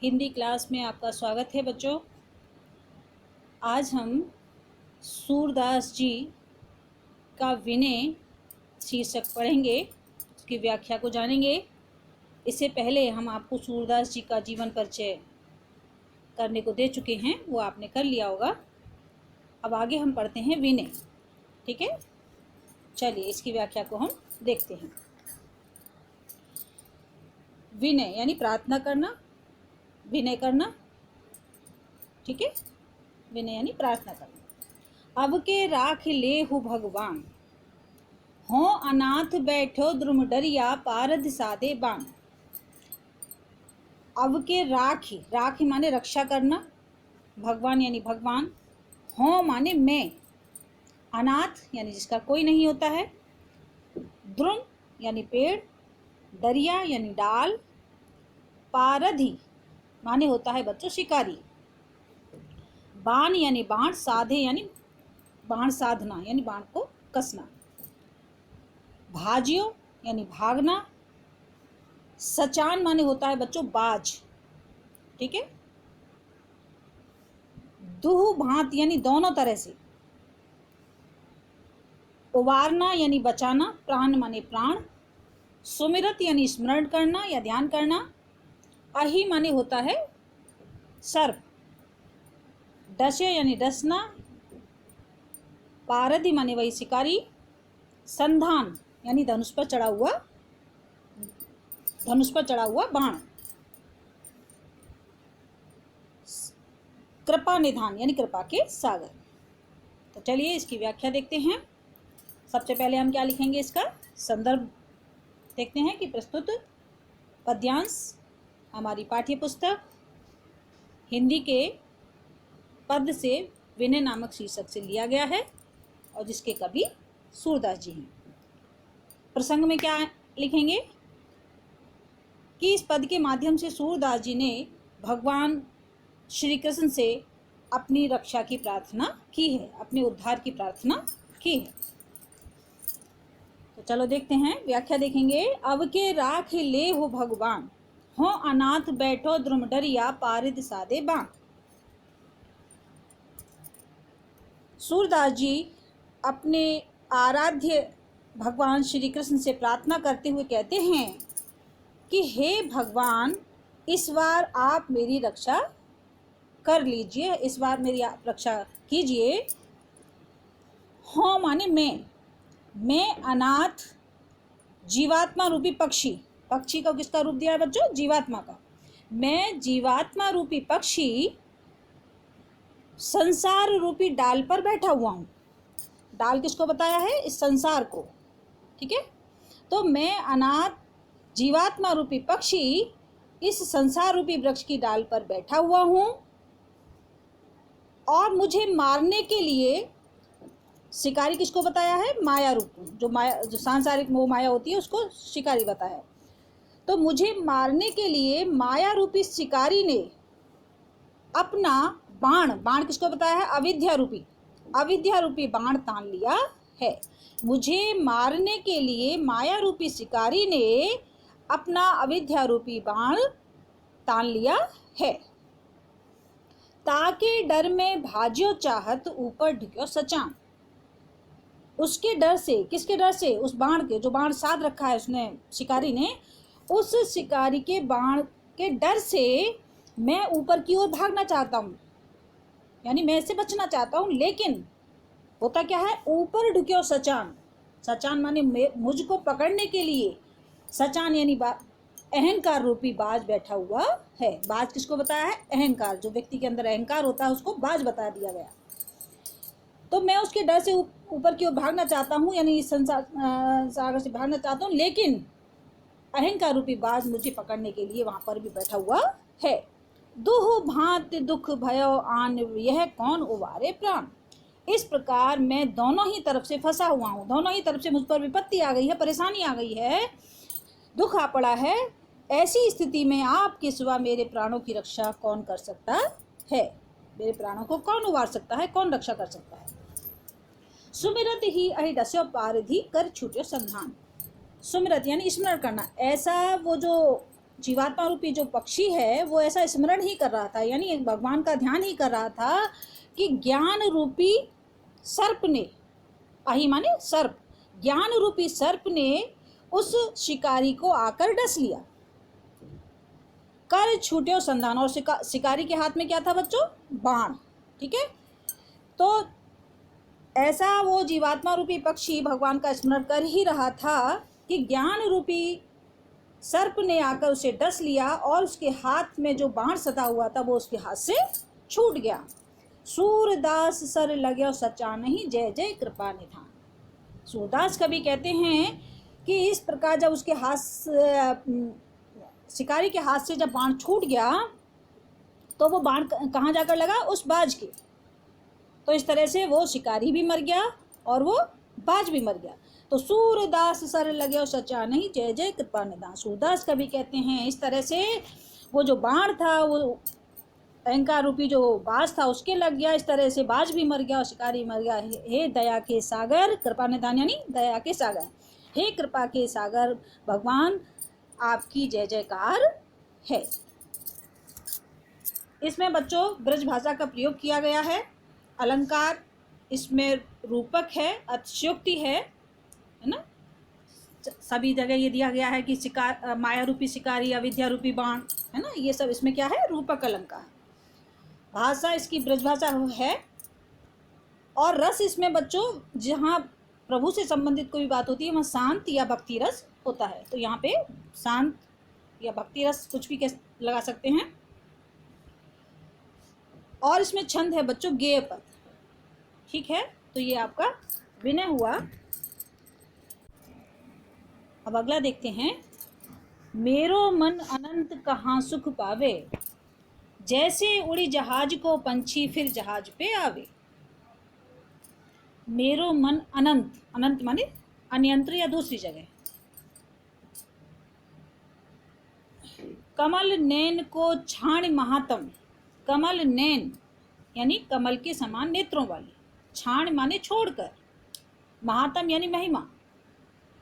Hindi class में आपका स्वागत है बच्चों। आज हम सूरदास जी का विनय शीर्षक पढ़ेंगे, उसकी व्याख्या को जानेंगे। इससे पहले हम आपको सूरदास जी का जीवन परिचय करने को दे चुके हैं, वो आपने कर लिया होगा। अब आगे हम पढ़ते हैं विनय। ठीक है, चलिए इसकी व्याख्या को हम देखते हैं। विनय यानी प्रार्थना करना, विनय करना। ठीक है, विनय यानी प्रार्थना करना। अब के राख लेहु भगवान, हो अनाथ बैठो द्रुम डरिया पारद सादे बाण। अब के राखी, राखी माने रक्षा करना, भगवान यानी भगवान, हो माने मैं, अनाथ यानी जिसका कोई नहीं होता है, द्रुम यानी पेड़, दरिया यानी डाल, पारधी माने होता है बच्चों शिकारी, बाण यानी बाण, साधे यानी बाण साधना यानी बाण को कसना, भाजियो यानी भागना, सचान माने होता है बच्चों बाज। ठीक है, दुह भांत यानी दोनों तरह से, उबारना यानी बचाना, प्राण माने प्राण, सुमिरत यानी स्मरण करना या ध्यान करना, अहि माने होता है सर्प, डसे यानी डसना, पारधी माने वही शिकारी, संधान यानी धनुष पर चढ़ा हुआ बाण, कृपा निधान यानी कृपा के सागर। तो चलिए इसकी व्याख्या देखते हैं। सबसे पहले हम क्या लिखेंगे, इसका संदर्भ देखते हैं कि प्रस्तुत पद्यांश हमारी पाठ्य पुस्तक हिंदी के पद से विनय नामक शीर्षक से लिया गया है और जिसके कवि सूरदास जी हैं। प्रसंग में क्या लिखेंगे कि इस पद के माध्यम से सूरदास जी ने भगवान श्री कृष्ण से अपनी रक्षा की प्रार्थना की है, अपने उद्धार की प्रार्थना की है। तो चलो देखते हैं, व्याख्या देखेंगे। अब के राख ले हो भगवान, हो अनाथ बैठो द्रुम डरिया पारिद सादे बाण। सूरदास जी अपने आराध्य भगवान श्री कृष्ण से प्रार्थना करते हुए कहते हैं कि हे भगवान, इस बार आप मेरी रक्षा कर लीजिए, इस बार मेरी आप रक्षा कीजिए। हो माने मैं अनाथ जीवात्मा रूपी पक्षी, पक्षी को किसका रूप दिया है बच्चों, जीवात्मा का। मैं जीवात्मा रूपी पक्षी संसार रूपी डाल पर बैठा हुआ हूँ। डाल किसको बताया है, इस संसार को। ठीक है, तो मैं अनाथ जीवात्मा रूपी पक्षी इस संसार रूपी वृक्ष की डाल पर बैठा हुआ हूँ और मुझे मारने के लिए शिकारी किसको बताया है, माया रूप, जो सांसारिक मोह माया होती है उसको शिकारी बताया। तो मुझे मारने के लिए माया रूपी शिकारी ने अपना बाण किसको बताया है, अविद्या रूपी बाण तान लिया है। मुझे मारने के लिए माया रूपी शिकारी ने अपना अविद्या रूपी बाण तान लिया है। ताके डर में भाजियो चाहत ऊपर ढिक्यो सचान। उसके डर से, किसके डर से, उस बाण के, जो बाण साध रखा है उसने, शिकारी ने, उस शिकारी के बाण के डर से मैं ऊपर की ओर भागना चाहता हूँ, यानी मैं इससे बचना चाहता हूँ। लेकिन होता क्या है, ऊपर ढुक्यो सचान, सचान माने मुझको पकड़ने के लिए, सचान यानी अहंकार रूपी बाज बैठा हुआ है। बाज किसको बताया है, अहंकार, जो व्यक्ति के अंदर अहंकार होता है उसको बाज बता दिया गया। तो मैं उसके डर से ऊपर की ओर भागना चाहता हूँ, यानी इस संसार सागर से भागना चाहता हूँ, लेकिन अहंकार रूपी बाज मुझे पकड़ने के लिए वहां पर भी बैठा हुआ है। दुह भांत दुख भयो आन, यह कौन उबारे प्राण। इस प्रकार मैं दोनों ही तरफ से फंसा हुआ हूँ, दोनों ही तरफ से मुझ पर विपत्ति आ गई है, परेशानी आ गई है, दुख आ पड़ा है। ऐसी स्थिति में आपके सिवा मेरे प्राणों की रक्षा कौन कर सकता है, मेरे प्राणों को कौन उबार सकता है, कौन रक्षा कर सकता है। सुमिरत ही अहि डस्यो पारधी कर छूट्यो संधान। सुमिरत यानी स्मरण करना, ऐसा वो जो जीवात्मा रूपी जो पक्षी है वो ऐसा स्मरण ही कर रहा था, यानी भगवान का ध्यान ही कर रहा था कि ज्ञान रूपी सर्प ने, आही माने सर्प, ज्ञान रूपी सर्प ने उस शिकारी को आकर डस लिया। कर छूटे संधान, और शिकारी के हाथ में क्या था बच्चों? बाण। ठीक है, तो ऐसा वो जीवात्मा रूपी पक्षी भगवान का स्मरण कर ही रहा था कि ज्ञान रूपी सर्प ने आकर उसे डस लिया और उसके हाथ में जो बाण सदा हुआ था वो उसके हाथ से छूट गया। सूरदास सर लगे सचा नहीं, जय जय कृपा निधान। सूरदास कवि कहते हैं कि इस प्रकार जब उसके हाथ, शिकारी के हाथ से जब बाण छूट गया तो वो बाण कहाँ जाकर लगा? उस बाज के। तो इस तरह से वो शिकारी भी मर गया और वो बाज भी मर गया। तो सूरदास सर लगे और सचा नहीं, जय जय कृपा निधान। सूरदास कवि कहते हैं इस तरह से वो जो बाण था वो अहंकार रूपी जो बाज था उसके लग गया, इस तरह से बाज भी मर गया और शिकारी मर गया। हे दया के सागर, कृपा निधान यानी दया के सागर, हे कृपा के सागर भगवान आपकी जय जयकार है। इसमें बच्चों ब्रज भाषा का प्रयोग किया गया है, अलंकार इसमें रूपक है, अतिशयोक्ति है ना। सभी जगह ये दिया गया है कि माया रूपी शिकारी, अविद्या रूपी बाण, है ना, ये सब इसमें क्या है? रूपक अलंकार। भाषा इसकी ब्रज भाषा है। और रस इसमें बच्चों जहाँ प्रभु से संबंधित कोई बात होती है वहाँ शांत या भक्ति रस होता है, तो यहाँ पे शांत या भक्ति रस कुछ भी लगा सकते हैं। और इसमें छंद है बच्चों गेय पद। ठीक है, तो ये आपका विनय हुआ। अब अगला देखते हैं। मेरो मन अनंत कहाँ सुख पावे, जैसे उड़ी जहाज को पंछी फिर जहाज पे आवे। मेरो मन अनंत, अनंत माने अनियंत्र या दूसरी जगह। कमल नैन को छाण महातम, कमल नैन यानी कमल के समान नेत्रों वाली, छाण माने छोड़कर, महातम यानी महिमा,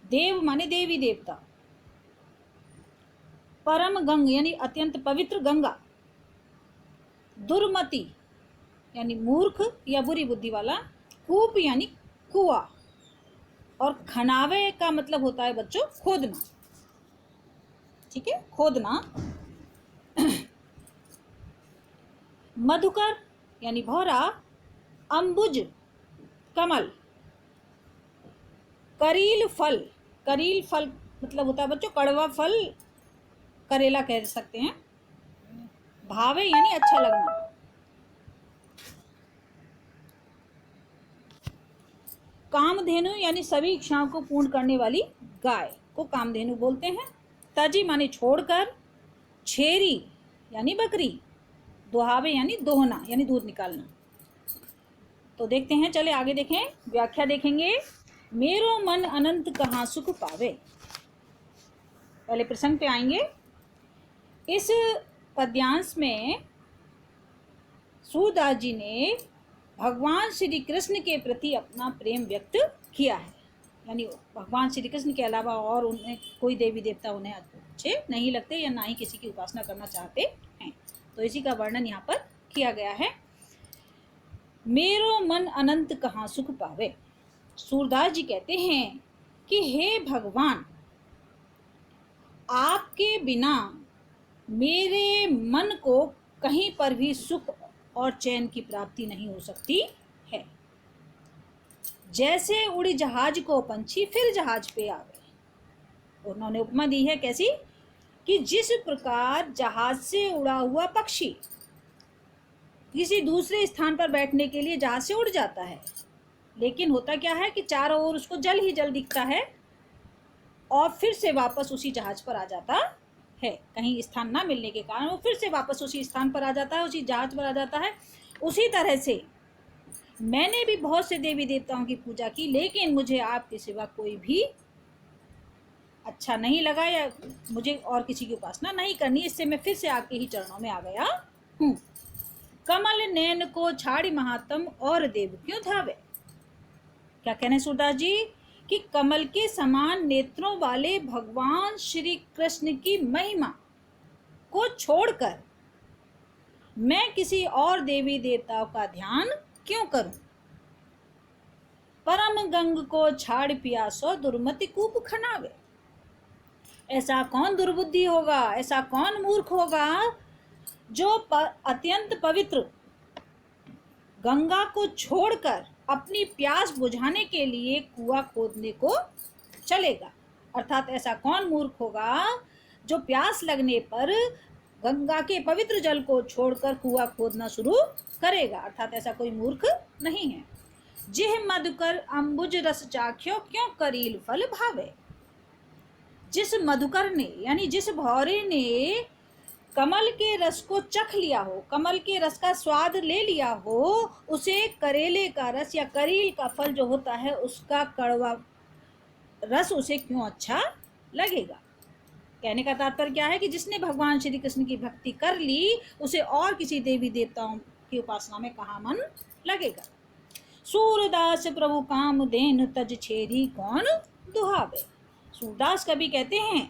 देव माने देवी देवता, परम गंग यानी अत्यंत पवित्र गंगा, दुर्मति यानी मूर्ख या बुरी बुद्धि वाला, कूप यानी कुआं, और खनावे का मतलब होता है बच्चों खोदना। ठीक है, खोदना। मधुकर यानी भौरा, अंबुज कमल, करील फल, करील फल मतलब होता है बच्चों कड़वा फल, करेला कह सकते हैं। भावे यानी अच्छा लगना। कामधेनु यानी सभी इच्छाओं को पूर्ण करने वाली गाय को कामधेनु बोलते हैं। तजी माने छोड़कर, छेरी यानी बकरी, दुहावे यानी दोहना यानी दूध निकालना। तो देखते हैं, चले आगे देखें, व्याख्या देखेंगे। मेरो मन अनंत कहाँ सुख पावे, पहले प्रसंग पे आएंगे। इस पद्यांश में सूरदास जी ने भगवान श्री कृष्ण के प्रति अपना प्रेम व्यक्त किया है, यानी भगवान श्री कृष्ण के अलावा और उन्हें कोई देवी देवता उन्हें अच्छे नहीं लगते या ना ही किसी की उपासना करना चाहते हैं। तो इसी का वर्णन यहाँ पर किया गया है। मेरो मन अनंत कहाँ सुख पावे। सूरदास जी कहते हैं कि हे भगवान, आपके बिना मेरे मन को कहीं पर भी सुख और चैन की प्राप्ति नहीं हो सकती है। जैसे उड़ी जहाज को पंछी फिर जहाज पे आवे। उन्होंने उपमा दी है कैसी, कि जिस प्रकार जहाज से उड़ा हुआ पक्षी किसी दूसरे स्थान पर बैठने के लिए जहाज से उड़ जाता है, लेकिन होता क्या है कि चारों ओर उसको जल ही जल दिखता है और फिर से वापस उसी जहाज पर आ जाता है। कहीं स्थान ना मिलने के कारण वो फिर से वापस उसी स्थान पर आ जाता है, उसी जहाज पर आ जाता है। उसी तरह से मैंने भी बहुत से देवी देवताओं की पूजा की, लेकिन मुझे आपके सिवा कोई भी अच्छा नहीं लगा या मुझे और किसी की उपासना नहीं करनी, इससे मैं फिर से आपके ही चरणों में आ गया हूँ। कमल नैन को छाड़ी महात्म और देव क्यों धावे। क्या कहने सूरदास जी कि कमल के समान नेत्रों वाले भगवान श्री कृष्ण की महिमा छोड़कर मैं किसी और देवी देवताओं का ध्यान क्यों करूं? परम गंग को छाड़ पियासो दुर्मति कूप खनावे। ऐसा कौन दुर्बुद्धि होगा, ऐसा कौन मूर्ख होगा जो अत्यंत पवित्र गंगा को छोड़कर अपनी प्यास बुझाने के लिए कुआं खोदने को चलेगा। अर्थात ऐसा कौन मूर्ख होगा जो प्यास लगने पर गंगा के पवित्र जल को छोड़कर कुआं खोदना शुरू करेगा। अर्थात ऐसा कोई मूर्ख नहीं है। जिह मधुकर अंबुज रस चाख्यो क्यों करील फल भावे। जिस मधुकर ने यानी जिस भौरे ने कमल के रस को चख लिया हो, कमल के रस का स्वाद ले लिया हो, उसे करेले का रस या करील का फल जो होता है उसका कड़वा रस उसे क्यों अच्छा लगेगा। कहने का तात्पर्य क्या है कि जिसने भगवान श्री कृष्ण की भक्ति कर ली उसे और किसी देवी देवताओं की उपासना में कहाँ मन लगेगा। सूरदास प्रभु काम देन तज छेदी कौन दुहावे। सूरदास कवि कहते हैं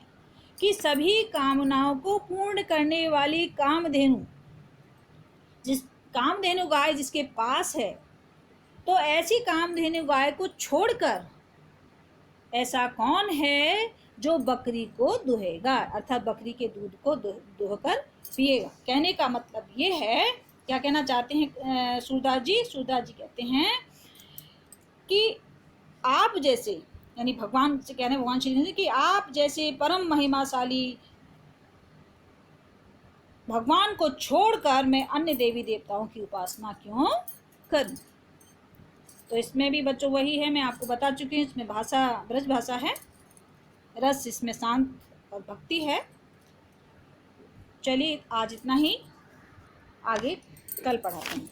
कि सभी कामनाओं को पूर्ण करने वाली कामधेनु, जिस कामधेनु गाय जिसके पास है, तो ऐसी कामधेनु गाय को छोड़कर ऐसा कौन है जो बकरी को दुहेगा, अर्थात बकरी के दूध को दुहकर पिएगा। कहने का मतलब ये है, क्या कहना चाहते हैं सूरदास जी? सूरदास जी कहते हैं कि आप जैसे, यानी भगवान से कहने भगवान श्री कृष्ण कि आप जैसे परम महिमाशाली भगवान को छोड़कर मैं अन्य देवी देवताओं की उपासना क्यों करूं। तो इसमें भी बच्चों वही है, मैं आपको बता चुकी हूँ। इसमें भाषा ब्रज भाषा है, रस इसमें शांत और भक्ति है। चलिए आज इतना ही, आगे कल पढ़ाते हैं।